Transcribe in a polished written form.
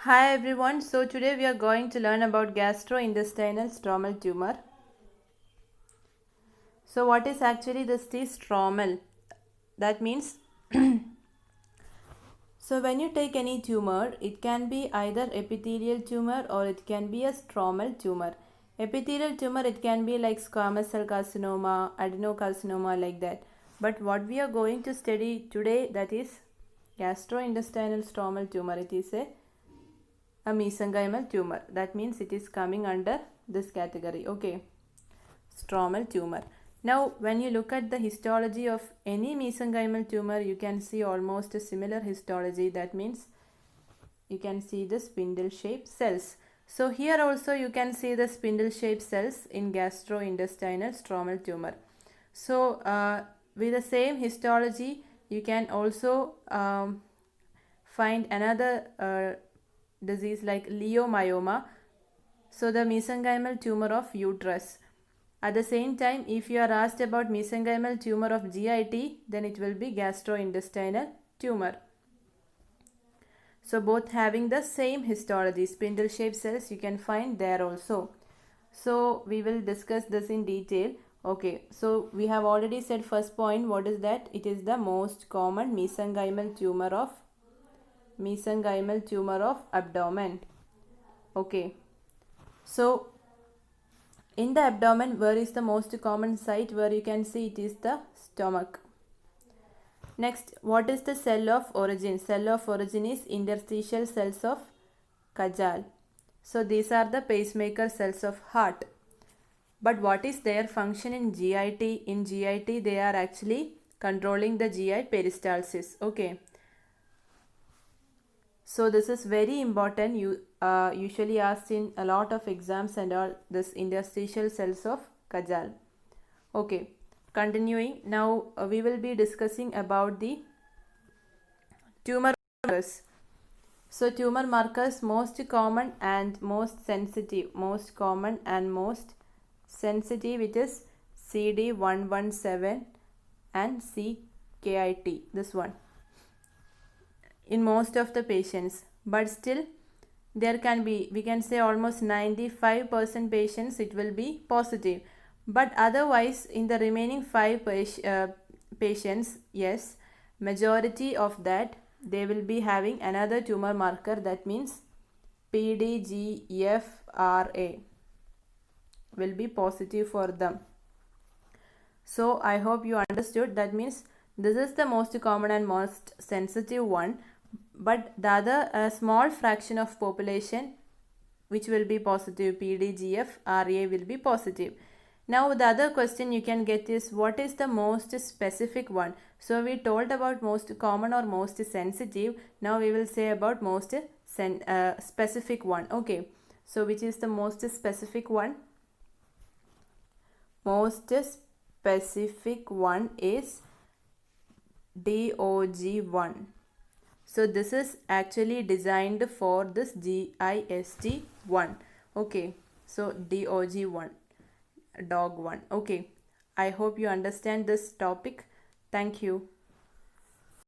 Hi everyone, so today we are going to learn about gastrointestinal stromal tumor. So what is actually this T stromal? That means so when you take any tumor, it can be either epithelial tumor or it can be a stromal tumor. Epithelial tumor, it can be like squamous cell carcinoma, adenocarcinoma, like that. But what we are going to study today, that is gastrointestinal stromal tumor. It is a mesenchymal tumor. That means it is coming under this category. Okay, stromal tumor. Now when you look at the histology of any mesenchymal tumor, you can see almost a similar histology. That means you can see the spindle shaped cells. So here also you can see the spindle shaped cells in gastrointestinal stromal tumor. So with the same histology, you can also find another disease like leiomyoma, so the mesenchymal tumor of uterus. At the same time, if you are asked about mesenchymal tumor of GIT, then it will be gastrointestinal tumor. So both having the same histology, spindle shaped cells you can find there also. So we will discuss this in detail. Okay, so we have already said first point. What is that? It is the most common mesenchymal tumor of abdomen. Okay, so in the abdomen, where is the most common site where you can see it is the stomach. Next, what is the cell of origin? Cell of origin is interstitial cells of Kajal. So these are the pacemaker cells of heart. But what is their function in GIT? In GIT, they are actually controlling the GI peristalsis. Okay. So this is very important. You usually asked in a lot of exams and all, this interstitial cells of Kajal. Okay, continuing. Now we will be discussing about the tumor markers. So tumor markers, most common and most sensitive. Most common and most sensitive, it is CD117 and CKIT. This one in most of the patients, but still there can be, we can say almost 95% patients it will be positive, but otherwise in the remaining 5 patients, yes, majority of that they will be having another tumor marker, that means PDGFRA will be positive for them. So I hope you understood. That means this is the most common and most sensitive one, but the other small fraction of population which will be positive, PDGFRA will be positive. Now the other question you can get is, what is the most specific one? So we told about most common or most sensitive. Now we will say about most specific one. Okay, so which is the most specific one? Most specific one is DOG1. So this is actually designed for this GIST1. Okay, so DOG1, dog 1. Okay, I hope you understand this topic. Thank you.